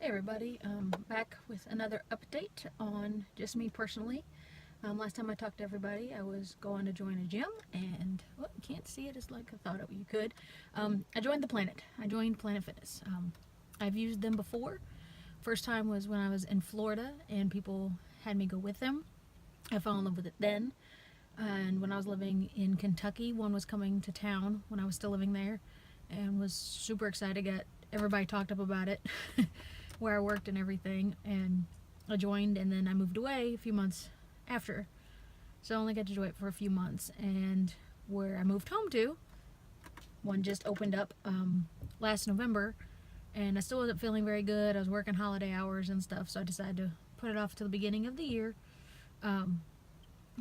Hey everybody, back with another update on just me personally. Last time I talked to everybody, I was going to join a gym, and well, you can't see it as like I thought you could. I joined the Planet. I joined Planet Fitness. I've used them before. First time was when I was in Florida, and people had me go with them. I fell in love with it then. And when I was living in Kentucky, one was coming to town when I was still living there, and was super excited. Got everybody talked up about it, where I worked and everything, and I joined, and then I moved away a few months after. So I only got to do it for a few months, and where I moved home to, one just opened up last November, and I still wasn't feeling very good. I was working holiday hours and stuff, so I decided to put it off to the beginning of the year.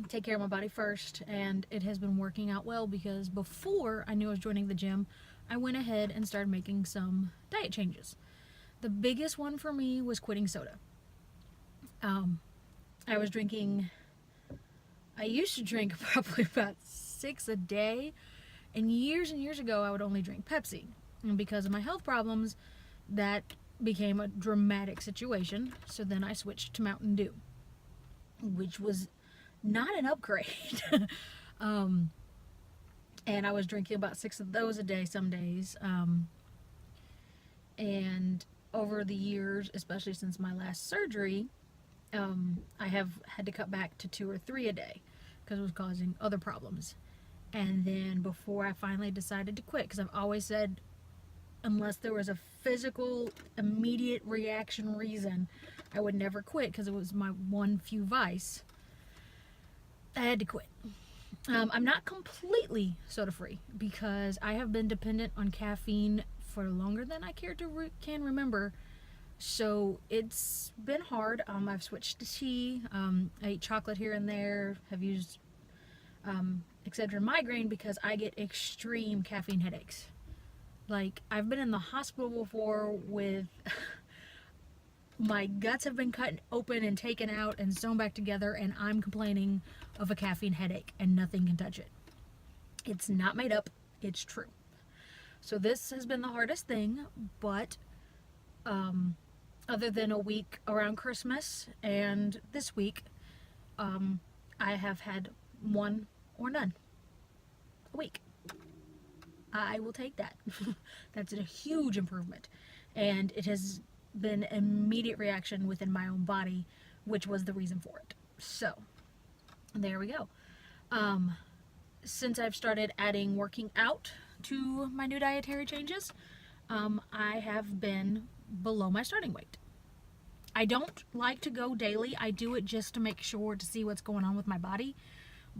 Take care of my body first, and it has been working out well because before I knew I was joining the gym, I went ahead and started making some diet changes. The biggest one for me was quitting soda. I was drinking, I used to drink probably about 6 a day, and years ago I would only drink Pepsi. And because of my health problems, that became a dramatic situation. So then I switched to Mountain Dew, which was not an upgrade. um, and I was drinking about 6 of those a day some days. And over the years, especially since my last surgery, I have had to cut back to 2 or 3 a day because it was causing other problems. And then before I finally decided to quit, because I've always said, unless there was a physical, immediate reaction reason, I would never quit because it was my one few vice. I had to quit. I'm not completely soda free because I have been dependent on caffeine for longer than I can remember. So it's been hard. I've switched to tea. I eat chocolate here and there. Have used Excedrin migraine because I get extreme caffeine headaches. Like, I've been in the hospital before with my guts have been cut open and taken out and sewn back together, and I'm complaining of a caffeine headache, and nothing can touch it. It's not made up, it's true. So this has been the hardest thing, but other than a week around Christmas and this week, I have had one or none a week. I will take that. That's a huge improvement. And it has been an immediate reaction within my own body, which was the reason for it. So, there we go. Since I've started adding working out to my new dietary changes, I have been below my starting weight. I don't like to go daily. I do it just to make sure to see what's going on with my body.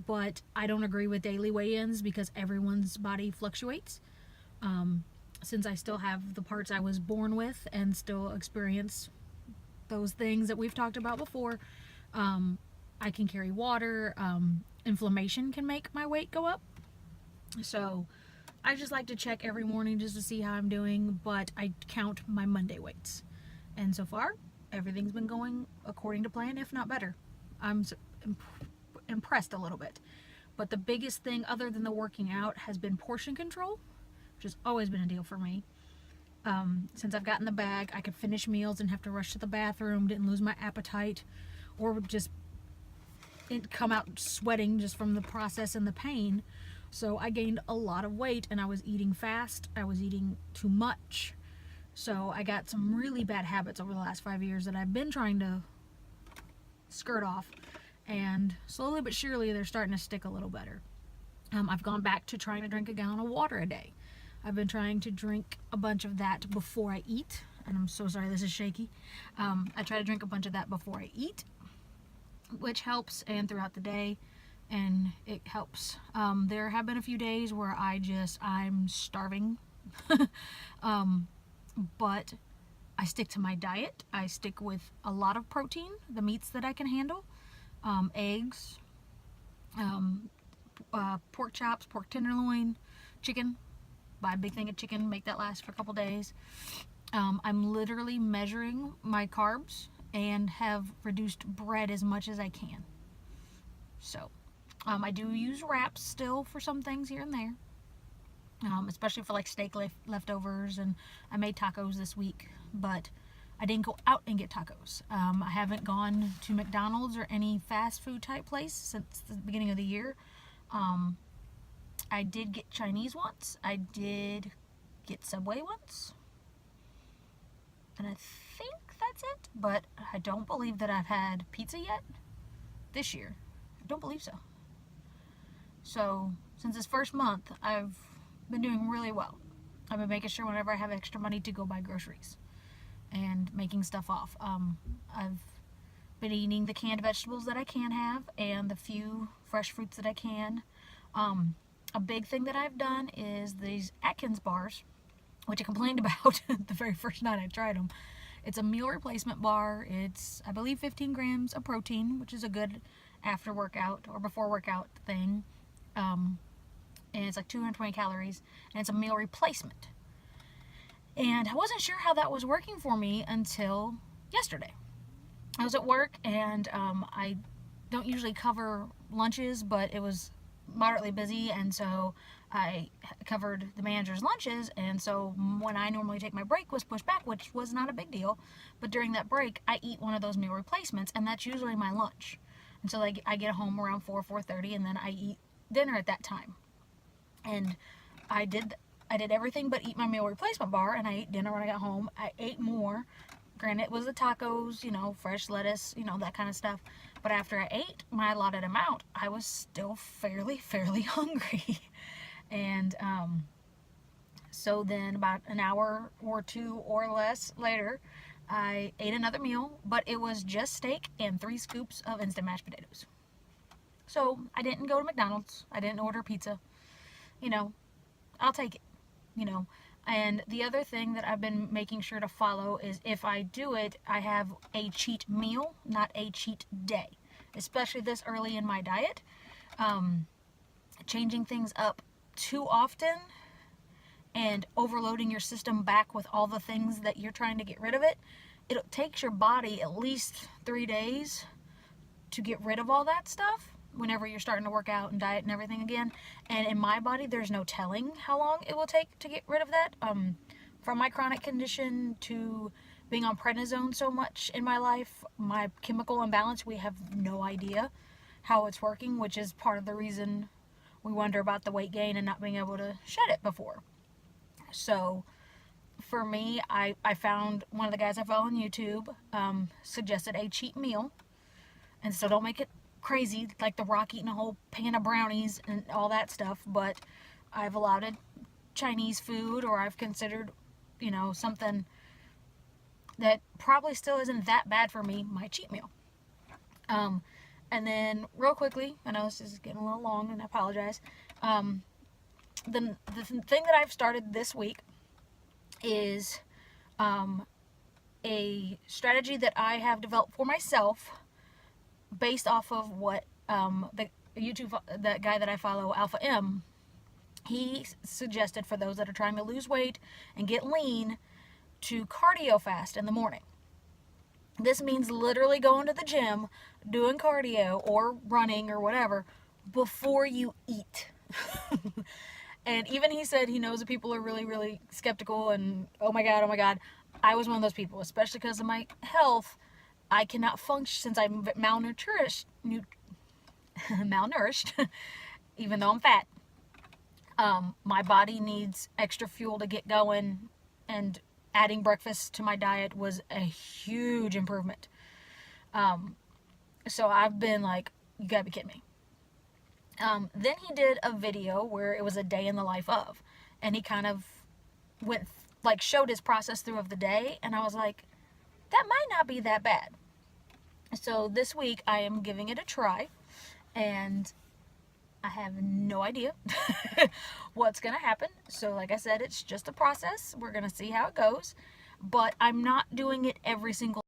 But I don't agree with daily weigh-ins because everyone's body fluctuates. Since I still have the parts I was born with and still experience those things that we've talked about before, I can carry water. Inflammation can make my weight go up. So I just like to check every morning just to see how I'm doing, but I count my Monday weights. And so far, everything's been going according to plan, if not better. I'm impressed a little bit. But the biggest thing other than the working out has been portion control, which has always been a deal for me. Since I've gotten the bag, I could finish meals and have to rush to the bathroom, didn't lose my appetite, or just come out sweating just from the process and the pain. So I gained a lot of weight, and I was eating fast. I was eating too much. So I got some really bad habits over the last 5 years that I've been trying to skirt off. And slowly but surely, they're starting to stick a little better. I've gone back to trying to drink a gallon of water a day. I've been trying to drink a bunch of that before I eat. And I'm so sorry, this is shaky. I try to drink a bunch of that before I eat, which helps, and throughout the day, and it helps. There have been a few days where I'm starving. But I stick to my diet. I stick with a lot of protein, the meats that I can handle. Eggs, pork chops, pork tenderloin, chicken. Buy a big thing of chicken, make that last for a couple days. I'm literally measuring my carbs and have reduced bread as much as I can. So, I do use wraps still for some things here and there. Especially for like steak leftovers, and I made tacos this week, but I didn't go out and get tacos. I haven't gone to McDonald's or any fast food type place since the beginning of the year. I did get Chinese once. I did get Subway once. And I think that's it. But I don't believe that I've had pizza yet this year. I don't believe so. So, since this first month, I've been doing really well. I've been making sure whenever I have extra money to go buy groceries and making stuff off. I've been eating the canned vegetables that I can have and the few fresh fruits that I can. A big thing that I've done is these Atkins bars, which I complained about the very first night I tried them. It's a meal replacement bar. It's, I believe, 15 grams of protein, which is a good after workout or before workout thing. And it's like 220 calories, and it's a meal replacement. And I wasn't sure how that was working for me until yesterday. I was at work, and I don't usually cover lunches, but it was moderately busy, and so I covered the manager's lunches, and so when I normally take my break was pushed back, which was not a big deal. But during that break, I eat one of those meal replacements, and that's usually my lunch. And so I get home around 4:30, and then I eat dinner at that time. And I did everything but eat my meal replacement bar, and I ate dinner when I got home. I ate more. Granted, it was the tacos, fresh lettuce, that kind of stuff. But after I ate my allotted amount, I was still fairly hungry. And so then about an hour or two or less later, I ate another meal, but it was just steak and 3 scoops of instant mashed potatoes. So I didn't go to McDonald's. I didn't order pizza. I'll take it. And the other thing that I've been making sure to follow is if I do it, I have a cheat meal, not a cheat day, especially this early in my diet. Changing things up too often and overloading your system back with all the things that you're trying to get rid of it takes your body at least 3 days to get rid of all that stuff whenever you're starting to work out and diet and everything again. And in my body, there's no telling how long it will take to get rid of that. From my chronic condition to being on prednisone so much in my life, my chemical imbalance, we have no idea how it's working, which is part of the reason we wonder about the weight gain and not being able to shed it before. So for me, I found one of the guys I follow on YouTube suggested a cheat meal. And so don't make it crazy like The Rock eating a whole pan of brownies and all that stuff, but I've allotted Chinese food, or I've considered something that probably still isn't that bad for me, my cheat meal. And then real quickly, I know this is getting a little long and I apologize, the thing that I've started this week is a strategy that I have developed for myself based off of what that guy that I follow, Alpha M, he suggested for those that are trying to lose weight and get lean to cardio fast in the morning. This means literally going to the gym, doing cardio or running or whatever before you eat. And even he said he knows that people are really skeptical and oh my god. I was one of those people, especially because of my health. I cannot function since I'm malnourished, even though I'm fat. My body needs extra fuel to get going, and adding breakfast to my diet was a huge improvement. So I've been like, you gotta be kidding me. Then he did a video where it was a day in the life of, and he kind of showed his process through of the day, and I was like, that might not be that bad. So this week I am giving it a try, and I have no idea what's going to happen. So like I said, it's just a process. We're going to see how it goes, but I'm not doing it every single